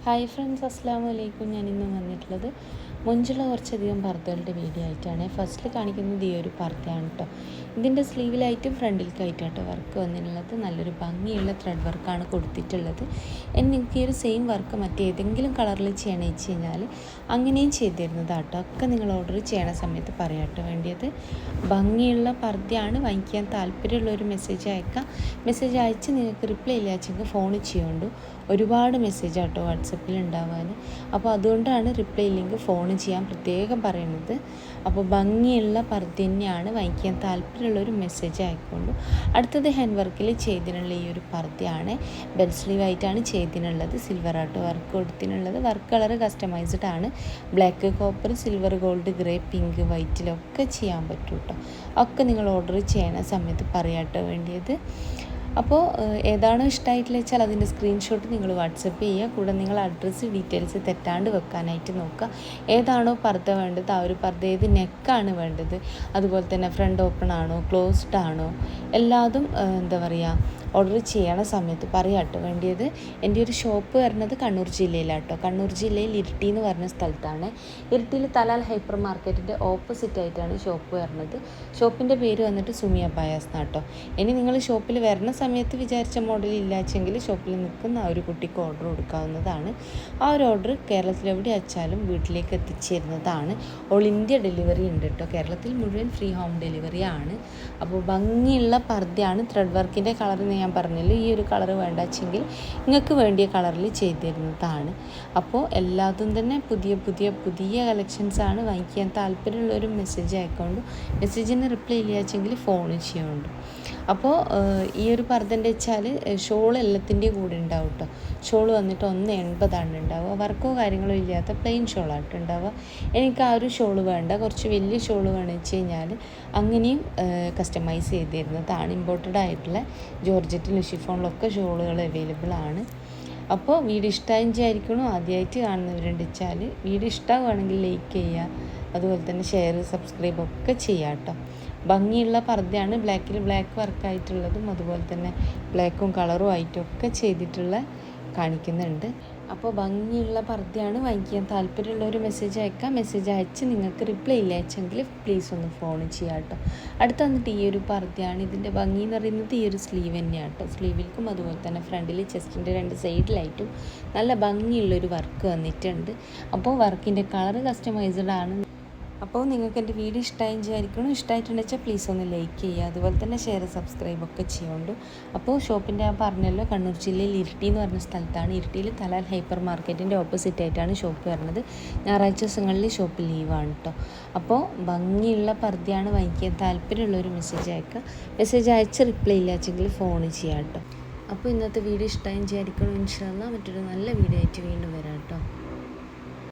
Hi friends, അസ്സലാമു അലൈക്കും. ഞാൻ ഇന്ന് വന്നിട്ടുള്ളത് മുഞ്ചുള്ള കുറച്ചധികം പർദ്ദകളുടെ വീഡിയോ ആയിട്ടാണ്. ഫസ്റ്റിൽ കാണിക്കുന്നത് ഈ ഒരു പർദ്ദയാണ് കേട്ടോ. ഇതിൻ്റെ സ്ലീവിലായിട്ടും ഫ്രണ്ടിലേക്കായിട്ടും കേട്ടോ വർക്ക് വന്നിട്ടുള്ളത്. നല്ലൊരു ഭംഗിയുള്ള ത്രെഡ് വർക്കാണ് കൊടുത്തിട്ടുള്ളത്. ഇനി നിങ്ങൾക്ക് ഈ ഒരു സെയിം വർക്ക് മറ്റേതെങ്കിലും കളറിൽ ചെയ്യണമെന്ന് വെച്ച് കഴിഞ്ഞാൽ അങ്ങനെയും ചെയ്ത് തരുന്നതാണ് കേട്ടോ. ഒക്കെ നിങ്ങൾ ഓർഡർ ചെയ്യണ സമയത്ത് പറയാട്ടോ വേണ്ടിയത്. ഭംഗിയുള്ള പർദ്ദയാണ്, വാങ്ങിക്കാൻ താല്പര്യമുള്ളൊരു മെസ്സേജ് അയക്കാം. മെസ്സേജ് അയച്ച് നിങ്ങൾക്ക് റിപ്ലൈ ഇല്ല വെച്ചെങ്കിൽ ഫോൺ ചെയ്യുന്നുണ്ട്. ഒരുപാട് മെസ്സേജ് ആട്ടോ വാട്സപ്പിൽ ഉണ്ടാവാൻ. അപ്പോൾ അതുകൊണ്ടാണ് റിപ്ലൈ ഇല്ലെങ്കിൽ ഫോൺ ചെയ്യാൻ പ്രത്യേകം പറയുന്നത്. അപ്പോൾ ഭംഗിയുള്ള പർദ്ദ തന്നെയാണ്, വാങ്ങിക്കാൻ താല്പര്യമുള്ളൊരു മെസ്സേജ് അയക്കൊണ്ടു. അടുത്തത് ഹാൻഡ് വർക്കിൽ ചെയ്തിനുള്ള ഈ ഒരു പർദ്ദയാണ്. ബെൽ സ്ലീവ് ആയിട്ടാണ് ചെയ്തിനുള്ളത്. സിൽവർ ആട്ടോ വർക്ക് കൊടുത്തിനുള്ളത്. വർക്ക് കളർ കസ്റ്റമൈസ്ഡ് ആണ്. Black, copper, silver, gold, grey, pink, വൈറ്റിലൊക്കെ ചെയ്യാൻ പറ്റും കേട്ടോ. ഒക്കെ നിങ്ങൾ ഓർഡർ ചെയ്യണ സമയത്ത് പറയാട്ടോ വേണ്ടിയത്. അപ്പോൾ ഏതാണോ ഇഷ്ടമായിട്ടില്ല വെച്ചാൽ അതിൻ്റെ സ്ക്രീൻഷോട്ട് നിങ്ങൾ വാട്സപ്പ് ചെയ്യുക. കൂടെ നിങ്ങൾ അഡ്രസ്സ് ഡീറ്റെയിൽസ് തെറ്റാണ്ട് വെക്കാനായിട്ട് നോക്കുക. ഏതാണോ പർദ്ദ വേണ്ടത് ആ ഒരു പർദ്ദ, ഏത് നെക്കാണ് വേണ്ടത്, അതുപോലെ തന്നെ ഫ്രണ്ട് ഓപ്പൺ ആണോ ക്ലോസ്ഡ് ആണോ, എല്ലാതും എന്താ പറയുക ഓർഡർ ചെയ്യണ സമയത്ത് പറയാട്ടോ വേണ്ടിയത്. എൻ്റെ ഒരു ഷോപ്പ് വരുന്നത് കണ്ണൂർ ജില്ലയിലാട്ടോ. കണ്ണൂർ ജില്ലയിൽ ഇരിട്ടി എന്ന് പറഞ്ഞ സ്ഥലത്താണ്. ഇരിട്ടിയിൽ തലാൽ ഹൈപ്പർ മാർക്കറ്റിൻ്റെ ഓപ്പോസിറ്റ് ആയിട്ടാണ് ഷോപ്പ് വരുന്നത്. ഷോപ്പിൻ്റെ പേര് വന്നിട്ട് സുമിയ ബയാസ് എന്നാട്ടോ. ഇനി നിങ്ങൾ ഷോപ്പിൽ വരുന്ന സമയത്ത് വിചാരിച്ച മോഡൽ ഇല്ലാച്ചെങ്കിൽ ഷോപ്പിൽ നിൽക്കുന്ന ആ ഒരു കുട്ടിക്ക് ഓർഡർ കൊടുക്കാവുന്നതാണ്. ആ ഒരു ഓർഡർ കേരളത്തിൽ എവിടെ അയച്ചാലും വീട്ടിലേക്ക് എത്തിച്ചേരുന്നതാണ്. ഓൾ ഇന്ത്യ ഡെലിവറി ഉണ്ട് കേട്ടോ. കേരളത്തിൽ മുഴുവൻ ഫ്രീ ഹോം ഡെലിവറി ആണ്. അപ്പോൾ ഭംഗിയുള്ള പർദ്ദയാണ്. ത്രെഡ് വർക്കിൻ്റെ കളർ ഞാൻ പറഞ്ഞല്ലോ, ഈ ഒരു കളർ വേണ്ട വെച്ചെങ്കിൽ നിങ്ങൾക്ക് വേണ്ടിയ കളറിൽ ചെയ്തു തരുന്നതാണ്. അപ്പോൾ എല്ലാതും തന്നെ പുതിയ പുതിയ പുതിയ കളക്ഷൻസാണ്. വാങ്ങിക്കാൻ താല്പര്യമുള്ളൊരു മെസ്സേജ് അയക്കൊണ്ട്, മെസ്സേജിന് റിപ്ലൈ ഇല്ല വെച്ചെങ്കിൽ ഫോൺ ചെയ്യുന്നുണ്ട്. അപ്പോൾ ഈ ഒരു പർദ്ദൻ്റെ വെച്ചാൽ ഷോൾ എല്ലാത്തിൻ്റെ കൂടെ ഉണ്ടാവും കേട്ടോ. ഷോൾ വന്നിട്ട് 180 ഉണ്ടാവുക. വർക്കോ കാര്യങ്ങളോ ഇല്ലാത്ത പ്ലെയിൻ ഷോളായിട്ട് ഉണ്ടാവുക. എനിക്ക് ആ ഒരു ഷോൾ വേണ്ട, കുറച്ച് വലിയ ഷോൾ വേണമെന്ന് വെച്ച് കഴിഞ്ഞാൽ അങ്ങനെയും കസ്റ്റമൈസ് ചെയ്ത് തരുന്നതാണ്. ഇമ്പോർട്ടഡ് ആയിട്ടുള്ള ജോർജറ്റിലും ഷിഫോണിലൊക്കെ ഷോളുകൾ അവൈലബിൾ ആണ്. അപ്പോൾ വീഡിയോ ഇഷ്ടമായും വിചാരിക്കണം. ആദ്യമായിട്ട് കാണുന്നവരുണ്ട് വെച്ചാൽ വീഡിയോ ഇഷ്ടമാവുകയാണെങ്കിൽ ലൈക്ക് ചെയ്യുക, അതുപോലെ തന്നെ ഷെയർ, സബ്സ്ക്രൈബ് ഒക്കെ ചെയ്യാം കേട്ടോ. ഭംഗിയുള്ള പർദ്ദയാണ്. ബ്ലാക്കിൽ ബ്ലാക്ക് വർക്കായിട്ടുള്ളതും അതുപോലെ തന്നെ ബ്ലാക്കും കളറും ആയിട്ടൊക്കെ ചെയ്തിട്ടുള്ള കാണിക്കുന്നുണ്ട്. അപ്പോൾ ഭംഗിയുള്ള പർദ്ദയാണ്. വാങ്ങിക്കാൻ താല്പര്യമുള്ള ഒരു മെസ്സേജ് അയക്കാം. മെസ്സേജ് അയച്ച് നിങ്ങൾക്ക് റിപ്ലൈ ഇല്ല അയച്ചെങ്കിൽ പ്ലീസ് ഒന്ന് ഫോൺ ചെയ്യാം കേട്ടോ. അടുത്ത് വന്നിട്ട് ഈ ഒരു പർദ്ദയാണ്. ഇതിൻ്റെ ഭംഗി എന്ന് പറയുന്നത് ഈ ഒരു സ്ലീവ് തന്നെയാണ് കേട്ടോ. സ്ലീവിൽക്കും അതുപോലെ തന്നെ ഫ്രണ്ടിൽ ചെസ്റ്റിൻ്റെ 2 സൈഡിലായിട്ടും നല്ല ഭംഗിയുള്ളൊരു വർക്ക് വന്നിട്ടുണ്ട്. അപ്പോൾ വർക്കിൻ്റെ കളർ കസ്റ്റമൈസ്ഡ് ആണ്. അപ്പോൾ നിങ്ങൾക്ക് എൻ്റെ വീഡിയോ ഇഷ്ടമായി വിചാരിക്കണം. ഇഷ്ടമായിട്ടുണ്ടെന്ന് വെച്ചാൽ പ്ലീസ് ഒന്ന് ലൈക്ക് ചെയ്യുക, അതുപോലെ തന്നെ ഷെയർ, സബ്സ്ക്രൈബ് ഒക്കെ ചെയ്യുന്നുണ്ട്. അപ്പോൾ ഷോപ്പിൻ്റെ ഞാൻ പറഞ്ഞല്ലോ കണ്ണൂർ ജില്ലയിൽ ഇരിട്ടി എന്ന് പറഞ്ഞ സ്ഥലത്താണ്. ഇരിട്ടിയിൽ തലാൽ ഹൈപ്പർ മാർക്കറ്റിൻ്റെ ഓപ്പോസിറ്റ് ആയിട്ടാണ് ഷോപ്പ് വരുന്നത്. ഞായറാഴ്ച ദിവസങ്ങളിൽ ഷോപ്പ് ലീവാണ് കേട്ടോ. അപ്പോൾ ഭംഗിയുള്ള പർദ്ദയാണ്. വാങ്ങിക്കാൻ താല്പര്യമുള്ളൊരു മെസ്സേജ് അയക്കുക. മെസ്സേജ് അയച്ച് റിപ്ലൈ ഇല്ല വെച്ചെങ്കിൽ ഫോൺ ചെയ്യാം കേട്ടോ. അപ്പോൾ ഇന്നത്തെ വീഡിയോ ഇഷ്ടമായി വിചാരിക്കണം. ഇൻഷാ അല്ലാഹ് മറ്റൊരു നല്ല വീഡിയോ ആയിട്ട് വീണ്ടും വരാം കേട്ടോ.